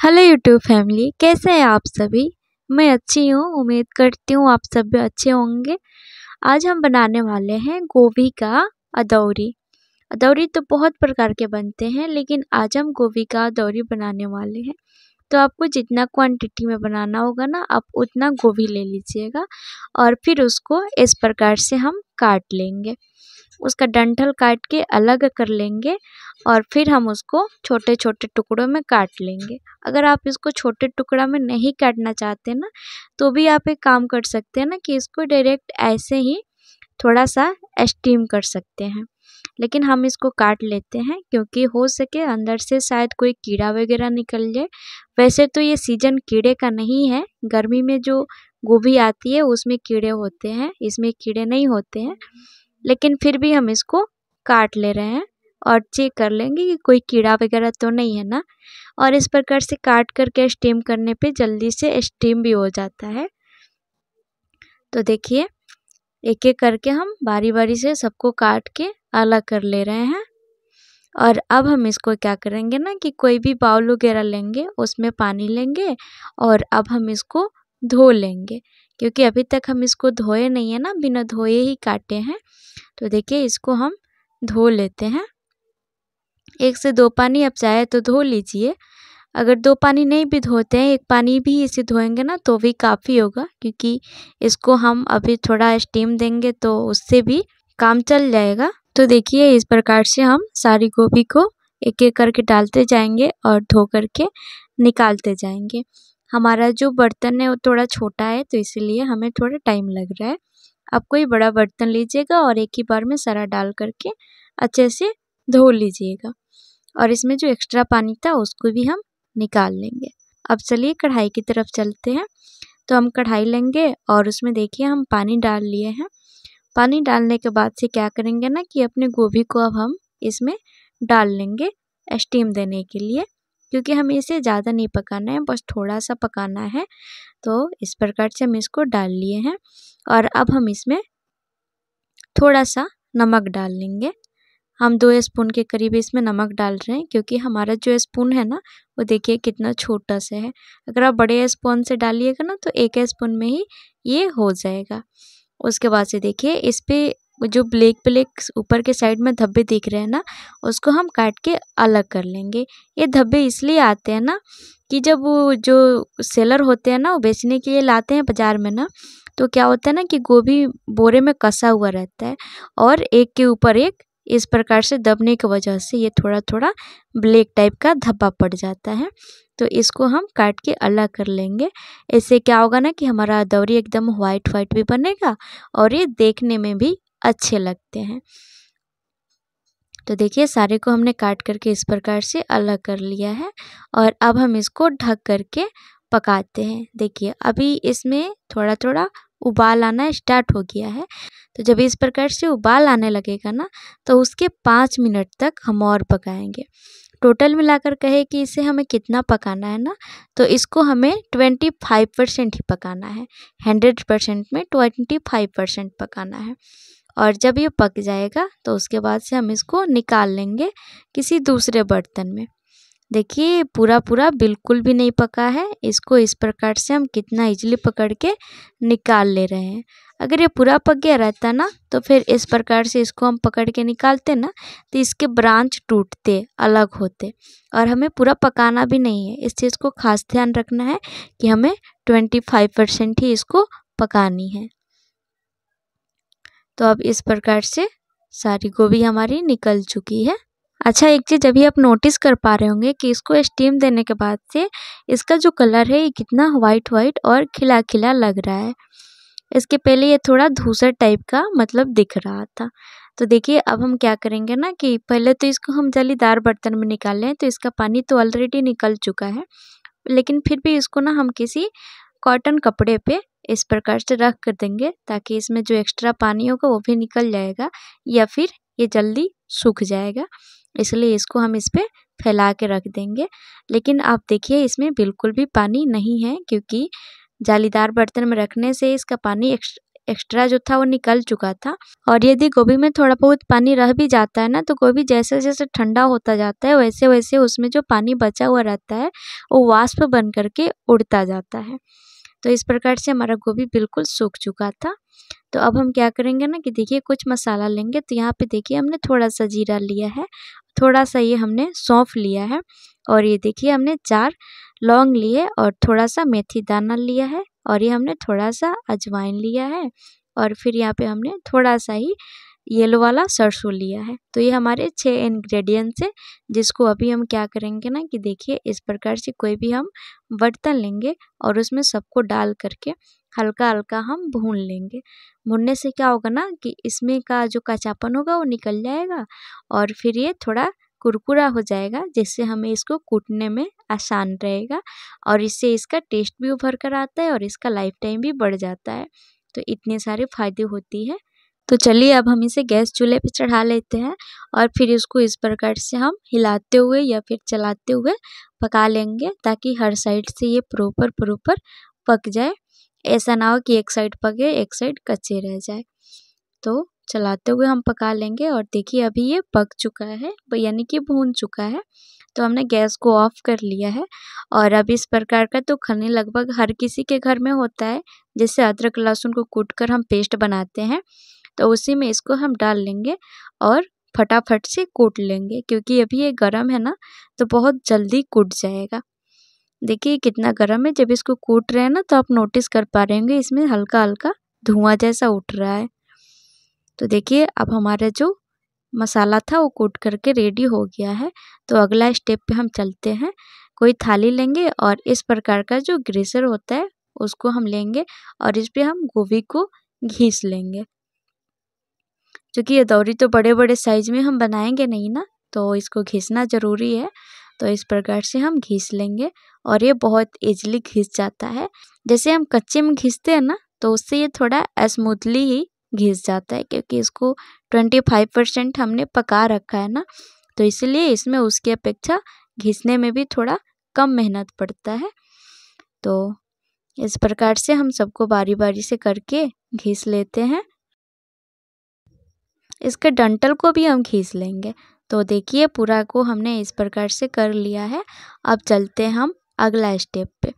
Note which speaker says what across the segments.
Speaker 1: Hello YouTube family, कैसे हैं आप सभी। मैं अच्छी हूँ, उम्मीद करती हूँ आप सब भी अच्छे होंगे। आज हम बनाने वाले हैं गोभी का अदौरी। अदौरी तो बहुत प्रकार के बनते हैं, लेकिन आज हम गोभी का अदौरी बनाने वाले हैं। तो आपको जितना क्वांटिटी में बनाना होगा ना, आप उतना गोभी ले लीजिएगा और फिर उसको इस प्रकार से हम काट लेंगे। उसका डंठल काट के अलग कर लेंगे और फिर हम उसको छोटे छोटे टुकड़ों में काट लेंगे। अगर आप इसको छोटे टुकड़ा में नहीं काटना चाहते ना, तो भी आप एक काम कर सकते हैं ना कि इसको डायरेक्ट ऐसे ही थोड़ा सा स्टीम कर सकते हैं। लेकिन हम इसको काट लेते हैं क्योंकि हो सके अंदर से शायद कोई कीड़ा वगैरह निकल जाए। वैसे तो ये सीजन कीड़े का नहीं है, गर्मी में जो गोभी आती है उसमें कीड़े होते हैं, इसमें कीड़े नहीं होते हैं। लेकिन फिर भी हम इसको काट ले रहे हैं और चेक कर लेंगे कि कोई कीड़ा वगैरह तो नहीं है ना। और इस प्रकार से काट करके स्टीम करने पे जल्दी से स्टीम भी हो जाता है। तो देखिए, एक एक करके हम बारी बारी से सबको काट के अलग कर ले रहे हैं। और अब हम इसको क्या करेंगे ना कि कोई भी बाउल वगैरह लेंगे, उसमें पानी लेंगे और अब हम इसको धो लेंगे, क्योंकि अभी तक हम इसको धोए नहीं है ना, बिना धोए ही काटे हैं। तो देखिए, इसको हम धो लेते हैं। 1 से 2 पानी आप चाहे तो धो लीजिए। अगर 2 पानी नहीं भी धोते हैं, 1 पानी भी इसे धोएंगे ना तो भी काफ़ी होगा, क्योंकि इसको हम अभी थोड़ा स्टीम देंगे तो उससे भी काम चल जाएगा। तो देखिए, इस प्रकार से हम सारी गोभी को एक एक करके डालते जाएंगे और धो करके निकालते जाएंगे। हमारा जो बर्तन है वो थोड़ा छोटा है, तो इसीलिए हमें थोड़ा टाइम लग रहा है। आप कोई बड़ा बर्तन लीजिएगा और एक ही बार में सारा डाल करके अच्छे से धो लीजिएगा। और इसमें जो एक्स्ट्रा पानी था उसको भी हम निकाल लेंगे। अब चलिए कढ़ाई की तरफ चलते हैं। तो हम कढ़ाई लेंगे और उसमें देखिए हम पानी डाल लिए हैं। पानी डालने के बाद से क्या करेंगे ना कि अपने गोभी को अब हम इसमें डाल लेंगे स्टीम देने के लिए, क्योंकि हमें इसे ज़्यादा नहीं पकाना है, बस थोड़ा सा पकाना है। तो इस प्रकार से हम इसको डाल लिए हैं और अब हम इसमें थोड़ा सा नमक डाल लेंगे। हम 2 स्पून के करीब इसमें नमक डाल रहे हैं, क्योंकि हमारा जो स्पून है ना वो देखिए कितना छोटा सा है। अगर आप बड़े स्पून से डालिएगा ना तो 1 स्पून में ही ये हो जाएगा। उसके बाद से देखिए, इस पे जो ब्लैक ब्लैक ऊपर के साइड में धब्बे दिख रहे हैं ना, उसको हम काट के अलग कर लेंगे। ये धब्बे इसलिए आते हैं ना कि जब वो जो सेलर होते हैं ना वो बेचने के लिए लाते हैं बाज़ार में ना, तो क्या होता है ना कि गोभी बोरे में कसा हुआ रहता है और एक के ऊपर एक इस प्रकार से दबने की वजह से ये थोड़ा थोड़ा ब्लैक टाइप का धब्बा पड़ जाता है। तो इसको हम काट के अलग कर लेंगे। इससे क्या होगा ना कि हमारा अदौरी एकदम वाइट वाइट भी बनेगा और ये देखने में भी अच्छे लगते हैं। तो देखिए, सारे को हमने काट करके इस प्रकार से अलग कर लिया है और अब हम इसको ढक करके पकाते हैं। देखिए, अभी इसमें थोड़ा थोड़ा उबाल आना स्टार्ट हो गया है। तो जब इस प्रकार से उबाल आने लगेगा ना, तो उसके 5 मिनट तक हम और पकाएंगे। टोटल मिलाकर कहे कि इसे हमें कितना पकाना है ना, तो इसको हमें 25% ही पकाना है। 100% में 25% पकाना है। और जब ये पक जाएगा तो उसके बाद से हम इसको निकाल लेंगे किसी दूसरे बर्तन में। देखिए, पूरा बिल्कुल भी नहीं पका है। इसको इस प्रकार से हम कितना इजीली पकड़ के निकाल ले रहे हैं। अगर ये पूरा पक गया रहता ना, तो फिर इस प्रकार से इसको हम पकड़ के निकालते ना, तो इसके ब्रांच टूटते, अलग होते। और हमें पूरा पकाना भी नहीं है। इस चीज़ को खास ध्यान रखना है कि हमें 25% ही इसको पकानी है। तो अब इस प्रकार से सारी गोभी हमारी निकल चुकी है। अच्छा, एक चीज़ अभी आप नोटिस कर पा रहे होंगे कि इसको स्टीम देने के बाद से इसका जो कलर है ये कितना वाइट वाइट और खिला खिला लग रहा है। इसके पहले ये थोड़ा धूसर टाइप का मतलब दिख रहा था। तो देखिए, अब हम क्या करेंगे ना कि पहले तो इसको हम जालीदार बर्तन में निकाल लें। तो इसका पानी तो ऑलरेडी निकल चुका है, लेकिन फिर भी इसको ना हम किसी कॉटन कपड़े पे इस प्रकार से रख कर देंगे, ताकि इसमें जो एक्स्ट्रा पानी होगा वो भी निकल जाएगा या फिर ये जल्दी सूख जाएगा। इसलिए इसको हम इस पे फैला के रख देंगे। लेकिन आप देखिए, इसमें बिल्कुल भी पानी नहीं है, क्योंकि जालीदार बर्तन में रखने से इसका पानी एक्स्ट्रा जो था वो निकल चुका था। और यदि गोभी में थोड़ा बहुत पानी रह भी जाता है ना, तो गोभी जैसे जैसे ठंडा होता जाता है वैसे वैसे उसमें जो पानी बचा हुआ रहता है वो वाष्प बन करके उड़ता जाता है। तो इस प्रकार से हमारा गोभी बिल्कुल सूख चुका था। तो अब हम क्या करेंगे ना कि देखिए कुछ मसाला लेंगे। तो यहाँ पे देखिए हमने थोड़ा सा जीरा लिया है, थोड़ा सा ये हमने सौंफ लिया है, और ये देखिए हमने 4 लौंग लिए और थोड़ा सा मेथी दाना लिया है, और ये हमने थोड़ा सा अजवाइन लिया है, और फिर यहाँ पे हमने थोड़ा सा ही येलो वाला सरसों लिया है। तो ये हमारे 6 इंग्रेडिएंट्स है, जिसको अभी हम क्या करेंगे ना कि देखिए इस प्रकार से कोई भी हम बर्तन लेंगे और उसमें सबको डाल करके हल्का हल्का हम भून लेंगे। भूनने से क्या होगा ना कि इसमें का जो कच्चापन होगा वो निकल जाएगा, और फिर ये थोड़ा कुरकुरा हो जाएगा, जिससे हमें इसको कूटने में आसान रहेगा, और इससे इसका टेस्ट भी उभर कर आता है और इसका लाइफ टाइम भी बढ़ जाता है। तो इतने सारे फायदे होती है। तो चलिए अब हम इसे गैस चूल्हे पे चढ़ा लेते हैं, और फिर इसको इस प्रकार से हम हिलाते हुए या फिर चलाते हुए पका लेंगे, ताकि हर साइड से ये प्रॉपर पक जाए। ऐसा ना हो कि एक साइड पके एक साइड कच्चे रह जाए। तो चलाते हुए हम पका लेंगे, और देखिए अभी ये पक चुका है, यानी कि भून चुका है। तो हमने गैस को ऑफ कर लिया है, और अब इस प्रकार का तो खन्नी लगभग हर किसी के घर में होता है। जैसे अदरक लहसुन को कूट कर हम पेस्ट बनाते हैं, तो उसी में इसको हम डाल लेंगे और फटाफट से कूट लेंगे, क्योंकि अभी ये गरम है ना, तो बहुत जल्दी कूट जाएगा। देखिए कितना गरम है। जब इसको कूट रहे हैं ना, तो आप नोटिस कर पा रहे होंगे इसमें हल्का हल्का धुआं जैसा उठ रहा है। तो देखिए अब हमारा जो मसाला था वो कूट करके रेडी हो गया है। तो अगला स्टेप पे हम चलते हैं। कोई थाली लेंगे और इस प्रकार का जो ग्रेसर होता है उसको हम लेंगे, और इस पे हम गोभी को घिस लेंगे। क्योंकि ये अदौरी तो बड़े बड़े साइज में हम बनाएंगे नहीं ना, तो इसको घिसना ज़रूरी है। तो इस प्रकार से हम घिस लेंगे, और ये बहुत ईजिली घिस जाता है। जैसे हम कच्चे में घिसते हैं ना, तो उससे ये थोड़ा स्मूथली ही घिस जाता है, क्योंकि इसको 25% हमने पका रखा है ना, तो इसलिए इसमें उसकी अपेक्षा घिसने में भी थोड़ा कम मेहनत पड़ता है। तो इस प्रकार से हम सबको बारी बारी से करके घिस लेते हैं। इसके डंठल को भी हम घिस लेंगे। तो देखिए पूरा को हमने इस प्रकार से कर लिया है। अब चलते हैं हम अगला स्टेप पे।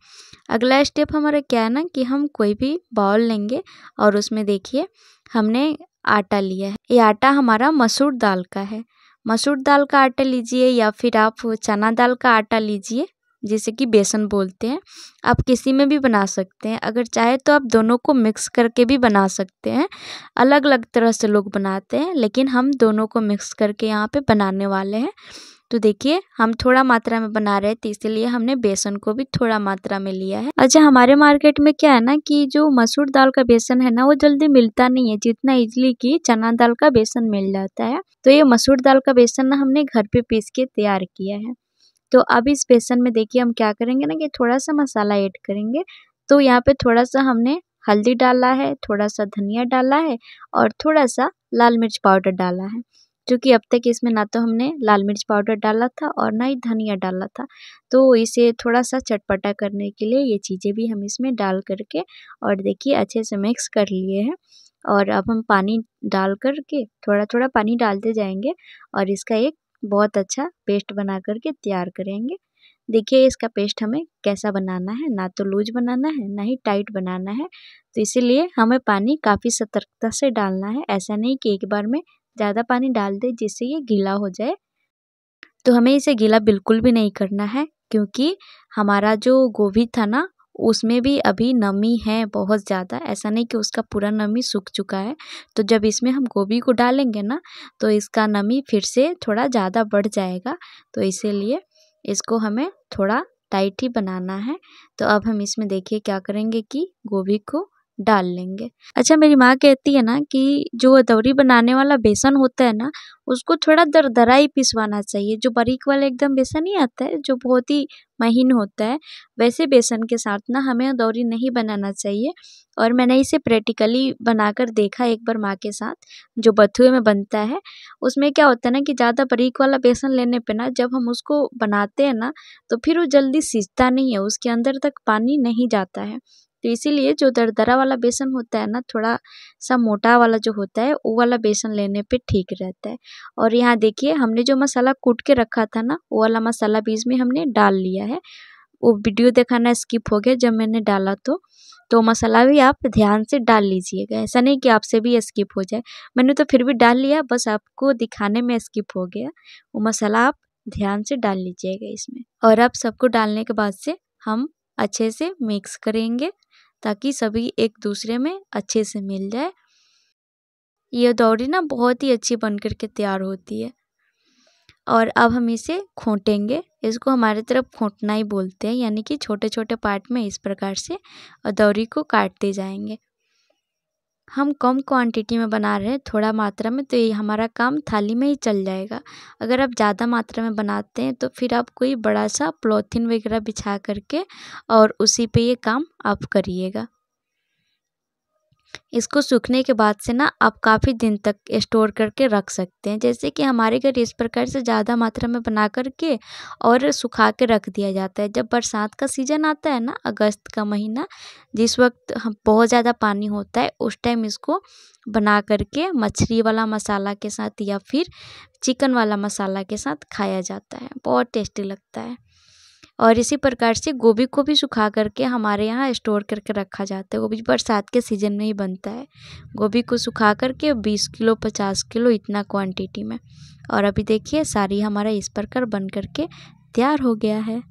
Speaker 1: अगला स्टेप हमारा क्या है ना कि हम कोई भी बाउल लेंगे, और उसमें देखिए हमने आटा लिया है। ये आटा हमारा मसूर दाल का है। मसूर दाल का आटा लीजिए, या फिर आप चना दाल का आटा लीजिए, जिसे कि बेसन बोलते हैं। आप किसी में भी बना सकते हैं। अगर चाहे तो आप दोनों को मिक्स करके भी बना सकते हैं। अलग अलग तरह से लोग बनाते हैं, लेकिन हम दोनों को मिक्स करके यहाँ पे बनाने वाले हैं। तो देखिए हम थोड़ा मात्रा में बना रहे थे, इसीलिए हमने बेसन को भी थोड़ा मात्रा में लिया है। अच्छा, हमारे मार्केट में क्या है ना कि जो मसूर दाल का बेसन है ना, वो जल्दी मिलता नहीं है जितना इजली कि चना दाल का बेसन मिल जाता है। तो ये मसूर दाल का बेसन ना हमने घर पे पीस के तैयार किया है। तो अब इस बेसन में देखिए हम क्या करेंगे ना कि थोड़ा सा मसाला ऐड करेंगे। तो यहाँ पे थोड़ा सा हमने हल्दी डाला है, थोड़ा सा धनिया डाला है, और थोड़ा सा लाल मिर्च पाउडर डाला है। क्योंकि अब तक इसमें ना तो हमने लाल मिर्च पाउडर डाला था और ना ही धनिया डाला था, तो इसे थोड़ा सा चटपटा करने के लिए ये चीज़ें भी हम इसमें डाल करके, और देखिए अच्छे से मिक्स कर लिए हैं। और अब हम पानी डाल करके थोड़ा थोड़ा पानी डालते जाएंगे, और इसका एक बहुत अच्छा पेस्ट बना करके तैयार करेंगे। देखिए इसका पेस्ट हमें कैसा बनाना है, ना तो लूज बनाना है ना ही टाइट बनाना है। तो इसीलिए हमें पानी काफ़ी सतर्कता से डालना है। ऐसा नहीं कि एक बार में ज़्यादा पानी डाल दे जिससे ये गीला हो जाए। तो हमें इसे गीला बिल्कुल भी नहीं करना है, क्योंकि हमारा जो गोभी था ना उसमें भी अभी नमी है बहुत ज़्यादा। ऐसा नहीं कि उसका पूरा नमी सूख चुका है। तो जब इसमें हम गोभी को डालेंगे ना, तो इसका नमी फिर से थोड़ा ज़्यादा बढ़ जाएगा। तो इसीलिए इसको हमें थोड़ा टाइट ही बनाना है। तो अब हम इसमें देखिए क्या करेंगे कि गोभी को डाल लेंगे। अच्छा, मेरी माँ कहती है ना कि जो अदौरी बनाने वाला बेसन होता है ना, उसको थोड़ा दरदरा ही पिसवाना चाहिए। जो बारीक वाला एकदम बेसन नहीं आता है, जो बहुत ही महीन होता है, वैसे बेसन के साथ ना हमें अदौरी नहीं बनाना चाहिए। और मैंने इसे प्रैक्टिकली बनाकर देखा एक बार माँ के साथ, जो बथुए में बनता है। उसमें क्या होता है ना कि ज़्यादा बारीक वाला बेसन लेने पे ना, जब हम उसको बनाते हैं ना, तो फिर वो जल्दी सीजता नहीं है, उसके अंदर तक पानी नहीं जाता है। तो इसीलिए जो दरदरा वाला बेसन होता है ना, थोड़ा सा मोटा वाला जो होता है वो वाला बेसन लेने पे ठीक रहता है। और यहाँ देखिए हमने जो मसाला कूट के रखा था ना, वो वाला मसाला बीच में हमने डाल लिया है। वो वीडियो दिखाना स्किप हो गया जब मैंने डाला तो मसाला भी आप ध्यान से डाल लीजिएगा, ऐसा नहीं कि आपसे भी स्किप हो जाए। मैंने तो फिर भी डाल लिया, बस आपको दिखाने में स्किप हो गया। वो मसाला आप ध्यान से डाल लीजिएगा इसमें। और अब सबको डालने के बाद से हम अच्छे से मिक्स करेंगे ताकि सभी एक दूसरे में अच्छे से मिल जाए। ये अदौरी ना बहुत ही अच्छी बन कर के तैयार होती है। और अब हम इसे खोटेंगे, इसको हमारे तरफ खोटना ही बोलते हैं, यानी कि छोटे छोटे पार्ट में इस प्रकार से अदौरी को काटते जाएंगे। हम कम क्वांटिटी में बना रहे हैं, थोड़ा मात्रा में, तो ये हमारा काम थाली में ही चल जाएगा। अगर आप ज़्यादा मात्रा में बनाते हैं तो फिर आप कोई बड़ा सा पॉलीथीन वगैरह बिछा करके और उसी पे ये काम आप करिएगा। इसको सूखने के बाद से ना आप काफ़ी दिन तक स्टोर करके रख सकते हैं। जैसे कि हमारे घर इस प्रकार से ज़्यादा मात्रा में बना करके और सुखा के रख दिया जाता है। जब बरसात का सीज़न आता है ना, अगस्त का महीना, जिस वक्त हम बहुत ज़्यादा पानी होता है, उस टाइम इसको बना करके मछली वाला मसाला के साथ या फिर चिकन वाला मसाला के साथ खाया जाता है, बहुत टेस्टी लगता है। और इसी प्रकार से गोभी को भी सुखा करके हमारे यहाँ स्टोर करके रखा जाता है। गोभी बरसात के सीज़न में ही बनता है। गोभी को सुखा करके 20 किलो 50 किलो इतना क्वांटिटी में। और अभी देखिए सारी हमारा इस प्रकार बन करके तैयार हो गया है।